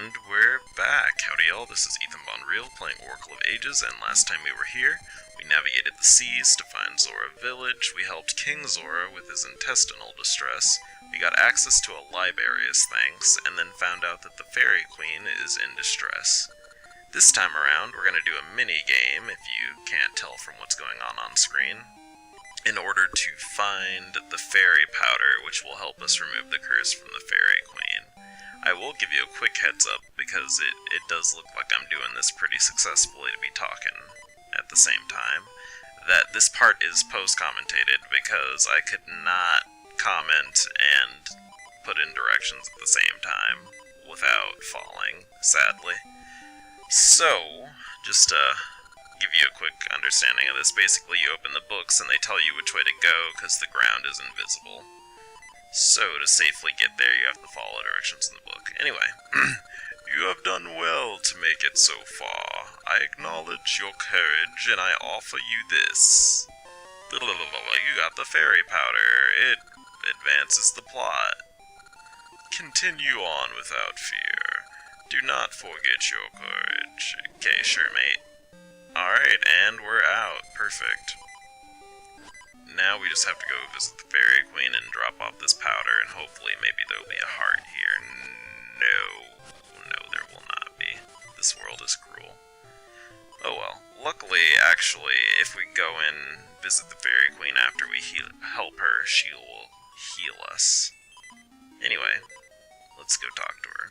And we're back. Howdy y'all, this is Ethan Bonreal playing Oracle of Ages, and last time we were here, we navigated the seas to find Zora Village, we helped King Zora with his intestinal distress, we got access to a Liberius thanks, and then found out that the Fairy Queen is in distress. This time around, we're going to do a mini-game, if you can't tell from what's going on screen, in order to find the Fairy Powder, which will help us remove the curse from the Fairy Queen. I will give you a quick heads up, because it does look like I'm doing this pretty successfully to be talking at the same time, that this part is post-commentated, because I could not comment and put in directions at the same time without falling, sadly. So, just to give you a quick understanding of this, basically you open the books and they tell you which way to go, because the ground is invisible. So, to safely get there, you have to follow directions in the book. Anyway, you have done well to make it so far. I acknowledge your courage, and I offer you this. You got the fairy powder. It advances the plot. Continue on without fear. Do not forget your courage. Okay, sure, mate. Alright, and we're out. Perfect. Now we just have to go visit the Fairy Queen and drop off this powder, and hopefully maybe there'll be a heart here. No, there will not be. This world is cruel. Oh well. Luckily, actually, if we go and visit the Fairy Queen after we help her, she will heal us. Anyway, let's go talk to her.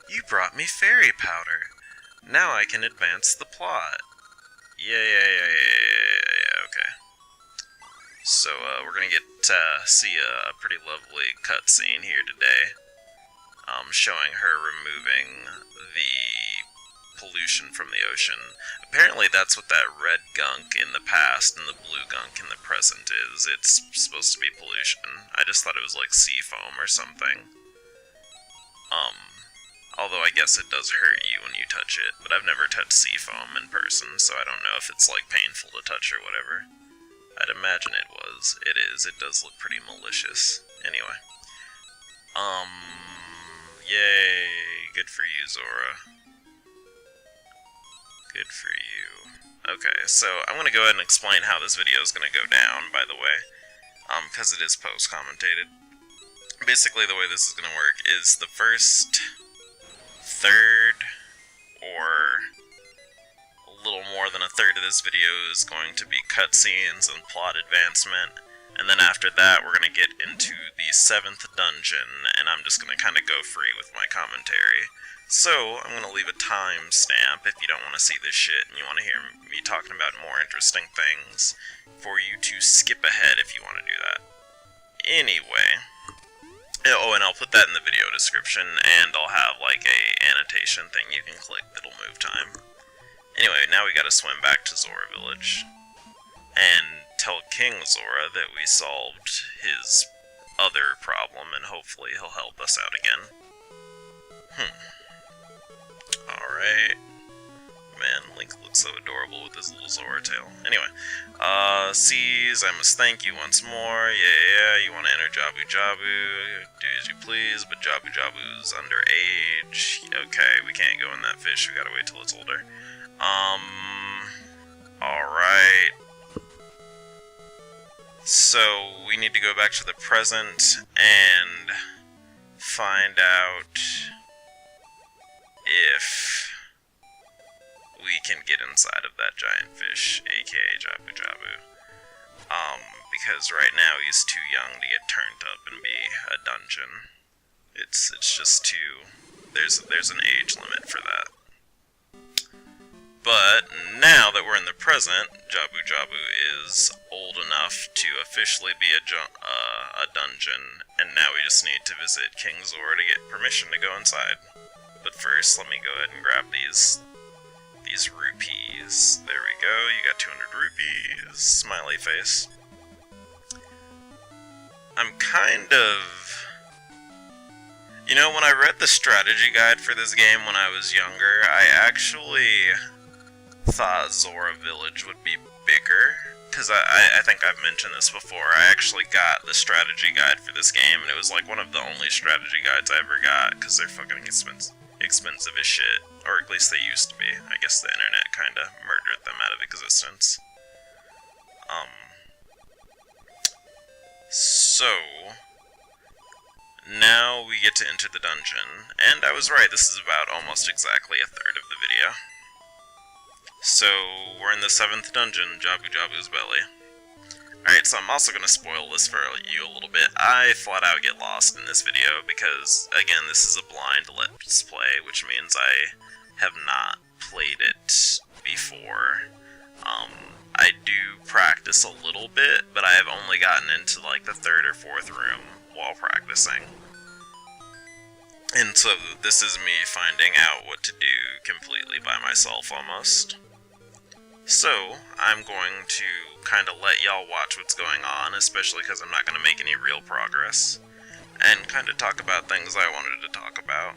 You brought me fairy powder. Now I can advance the plot. Yeah, okay. So, we're gonna get see a pretty lovely cutscene here today, showing her removing the pollution from the ocean. Apparently that's what that red gunk in the past and the blue gunk in the present is. It's supposed to be pollution. I just thought it was like sea foam or something. Although I guess it does hurt you when you touch it, but I've never touched sea foam in person, so I don't know if it's like painful to touch or whatever. I'd imagine it was. It is. It does look pretty malicious. Anyway. Yay. Good for you, Zora. Good for you. Okay, so I'm gonna go ahead and explain how this video is gonna go down, by the way. Because it is post-commentated. Basically, the way this is gonna work is the first third, or a little more than a third of this video is going to be cutscenes and plot advancement, and then after that we're going to get into the 7th dungeon, and I'm just going to kind of go free with my commentary. So, I'm going to leave a timestamp if you don't want to see this shit and you want to hear me talking about more interesting things, for you to skip ahead if you want to do that. Anyway. Oh, and I'll put that in the video description, and I'll have, like, a annotation thing you can click that'll move time. Anyway, now we gotta swim back to Zora Village, and tell King Zora that we solved his other problem, and hopefully he'll help us out again. Alright. Man, Link looks so adorable with his little Zora tail. Anyway, seas, I must thank you once more. Yeah, you want to enter Jabu-Jabu, do as you please, but Jabu-Jabu's underage. Okay, we can't go in that fish, we gotta wait till it's older. Alright. So, we need to go back to the present and find out if we can get inside of that giant fish, aka Jabu-Jabu. Because right now he's too young to get turned up and be a dungeon. It's just too... There's an age limit for that. But now that we're in the present, Jabu-Jabu is old enough to officially be a dungeon, and now we just need to visit King Zora to get permission to go inside. But first, let me go ahead and grab these rupees. There we go, you got 200 rupees. Smiley face. I'm kind of... You know, when I read the strategy guide for this game when I was younger, I actually thought Zora Village would be bigger, because I think I've mentioned this before, I actually got the strategy guide for this game, and it was like one of the only strategy guides I ever got, because they're fucking expensive as shit. Or at least they used to be. I guess the internet kinda murdered them out of existence. So now we get to enter the dungeon, and I was right, this is about almost exactly a third of the video. So, we're in the 7th dungeon, Jabu-Jabu's Belly. Alright, so I'm also going to spoil this for you a little bit. I flat out get lost in this video because, again, this is a blind Let's Play, which means I have not played it before. I do practice a little bit, but I have only gotten into, like, the 3rd or 4th room while practicing. And so this is me finding out what to do completely by myself, almost. So, I'm going to kind of let y'all watch what's going on, especially because I'm not going to make any real progress, and kind of talk about things I wanted to talk about.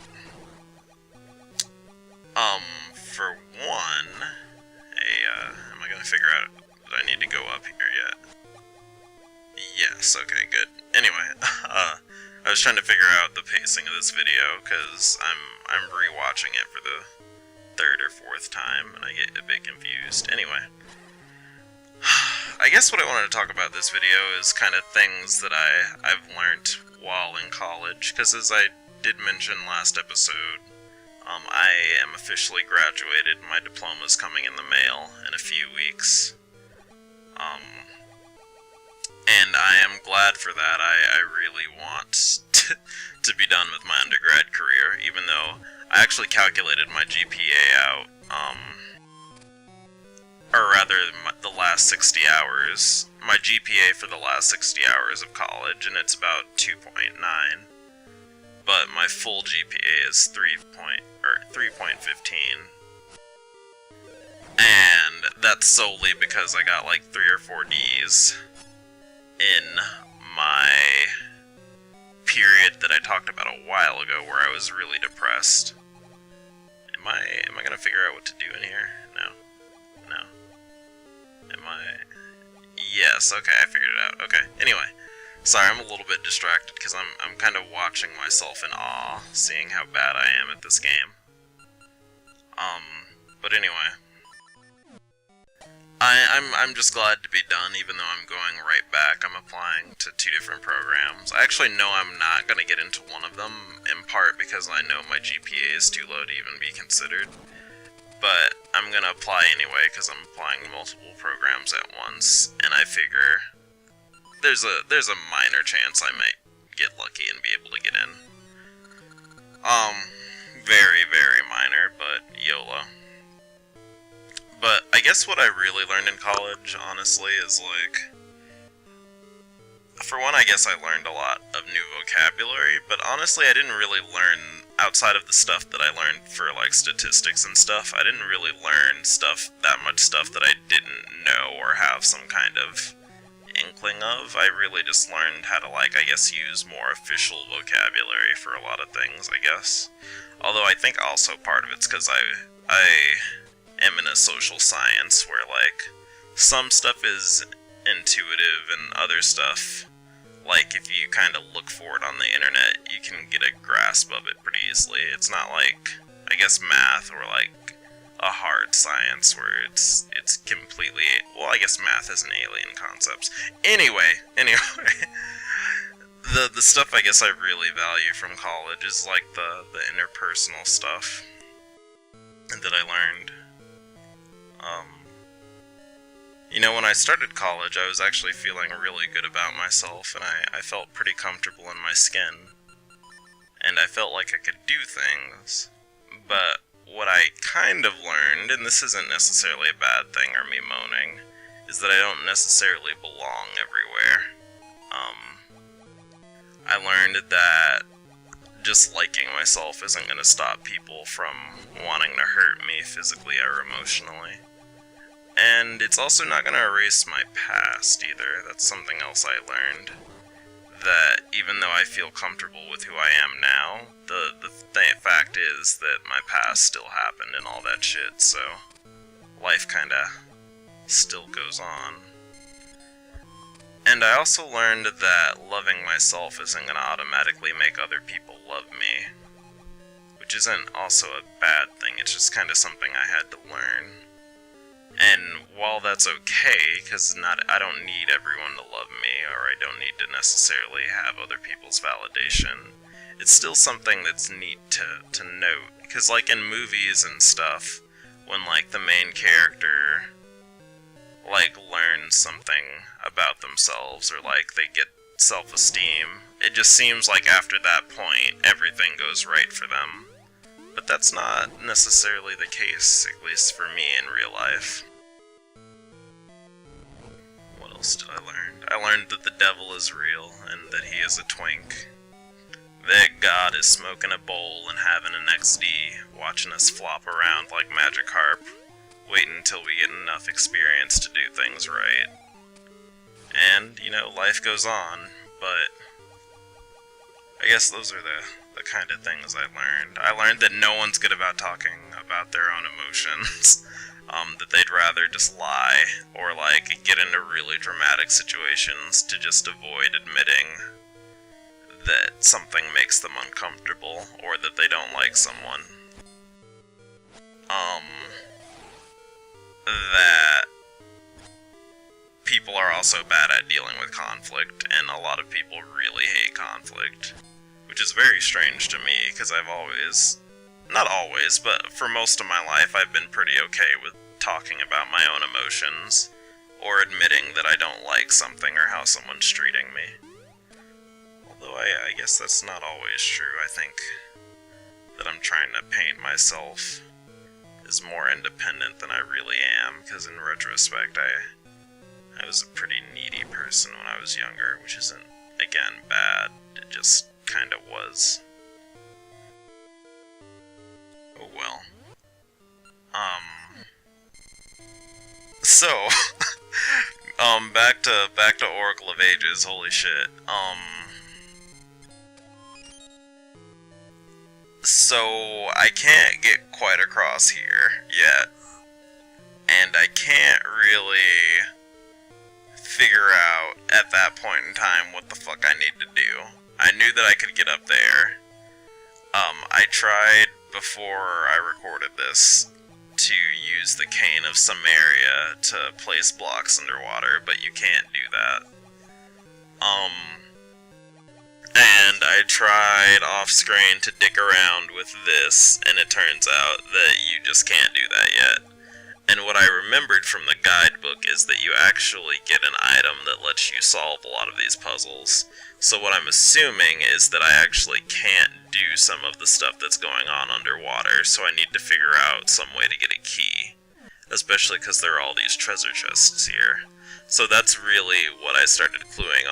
For one, am I going to figure out that I need to go up here yet? Yes, okay, good. Anyway, I was trying to figure out the pacing of this video, because I'm rewatching it for the 3rd or 4th time, and I get a bit confused. Anyway, I guess what I wanted to talk about this video is kind of things that I've learned while in college, because as I did mention last episode, I am officially graduated. My diploma's coming in the mail in a few weeks. And I am glad for that. I really want to be done with my undergrad career, even though I actually calculated my GPA out, or rather, the last 60 hours, my GPA for the last 60 hours of college, and it's about 2.9, but my full GPA is 3.15, and that's solely because I got like 3 or 4 Ds in my period that I talked about a while ago where I was really depressed. Am I gonna figure out what to do in here? No. Yes, okay, I figured it out. Okay, anyway. Sorry, I'm a little bit distracted because I'm kind of watching myself in awe, seeing how bad I am at this game. But anyway. I'm just glad to be done, even though I'm going right back. I'm applying to 2 different programs. I actually know I'm not going to get into one of them, in part because I know my GPA is too low to even be considered. But I'm going to apply anyway, because I'm applying multiple programs at once, and I figure there's a minor chance I might get lucky and be able to get in. Very, very minor, but YOLO. But I guess what I really learned in college, honestly, is like, for one, I guess I learned a lot of new vocabulary, but honestly, I didn't really learn, outside of the stuff that I learned for, like, statistics and stuff, I didn't really learn that much stuff that I didn't know or have some kind of inkling of. I really just learned how to, like, I guess use more official vocabulary for a lot of things, I guess. Although I think also part of it's because I am in a social science where, like, some stuff is intuitive and other stuff, like, if you kind of look for it on the internet, you can get a grasp of it pretty easily. It's not like, I guess, math or, like, a hard science where it's completely, well, I guess math is an alien concept. Anyway, the stuff I guess I really value from college is, like, the interpersonal stuff that I learned. You know, when I started college, I was actually feeling really good about myself, and I felt pretty comfortable in my skin, and I felt like I could do things. But what I kind of learned, and this isn't necessarily a bad thing or me moaning, is that I don't necessarily belong everywhere. I learned that just liking myself isn't going to stop people from wanting to hurt me physically or emotionally. And it's also not going to erase my past either. That's something else I learned. That even though I feel comfortable with who I am now, the fact is that my past still happened and all that shit, so life kinda still goes on. And I also learned that loving myself isn't going to automatically make other people love me. Which isn't also a bad thing, it's just kind of something I had to learn. And while that's okay, because I don't need everyone to love me, or I don't need to necessarily have other people's validation, it's still something that's neat to note. Because like in movies and stuff, when like the main character like learns something about themselves, or like they get self-esteem, it just seems like after that point, everything goes right for them. But that's not necessarily the case, at least for me in real life. What else did I learn? I learned that the devil is real, and that he is a twink. That God is smoking a bowl and having an XD, watching us flop around like Magikarp, waiting until we get enough experience to do things right. And, you know, life goes on, but I guess those are the kind of things I learned. I learned that no one's good about talking about their own emotions. That they'd rather just lie, or like get into really dramatic situations to just avoid admitting that something makes them uncomfortable, or that they don't like someone. That people are also bad at dealing with conflict, and a lot of people really hate conflict. Which is very strange to me, because I've always, not always, but for most of my life I've been pretty okay with talking about my own emotions, or admitting that I don't like something or how someone's treating me. Although I guess that's not always true. I think that I'm trying to paint myself as more independent than I really am, because in retrospect I was a pretty needy person when I was younger, which isn't, again, bad. It just kinda was. Oh well. So, back to Oracle of Ages, holy shit. So I can't get quite across here yet, and I can't really figure out at that point in time what the fuck I need to do. I knew that I could get up there. I tried before I recorded this to use the cane of Samaria to place blocks underwater, but you can't do that. And I tried off-screen to dick around with this, and it turns out that you just can't do that yet. And what I remembered from the guidebook is that you actually get an item that lets you solve a lot of these puzzles. So what I'm assuming is that I actually can't do some of the stuff that's going on underwater, so I need to figure out some way to get a key. Especially because there are all these treasure chests here. So that's really what I started cluing in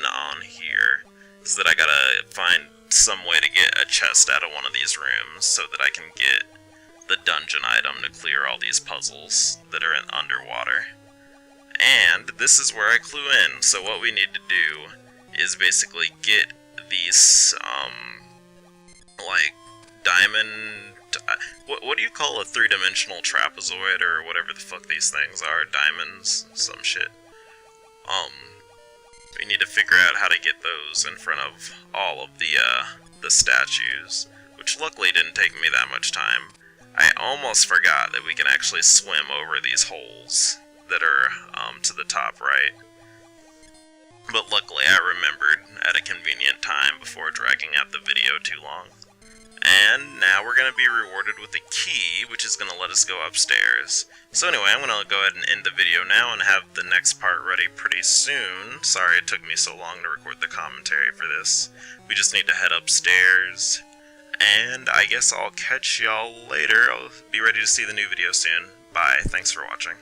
on here, is that I gotta find some way to get a chest out of one of these rooms so that I can get the dungeon item to clear all these puzzles that are underwater. And this is where I clue in. So what we need to do is basically get these, like, diamond... What do you call a three-dimensional trapezoid, or whatever the fuck these things are? Diamonds? Some shit. We need to figure out how to get those in front of all of the statues, which luckily didn't take me that much time. I almost forgot that we can actually swim over these holes that are to the top right. But luckily I remembered at a convenient time before dragging out the video too long. And now we're going to be rewarded with a key, which is going to let us go upstairs. So anyway, I'm going to go ahead and end the video now and have the next part ready pretty soon. Sorry it took me so long to record the commentary for this. We just need to head upstairs. And I guess I'll catch y'all later. I'll be ready to see the new video soon. Bye. Thanks for watching.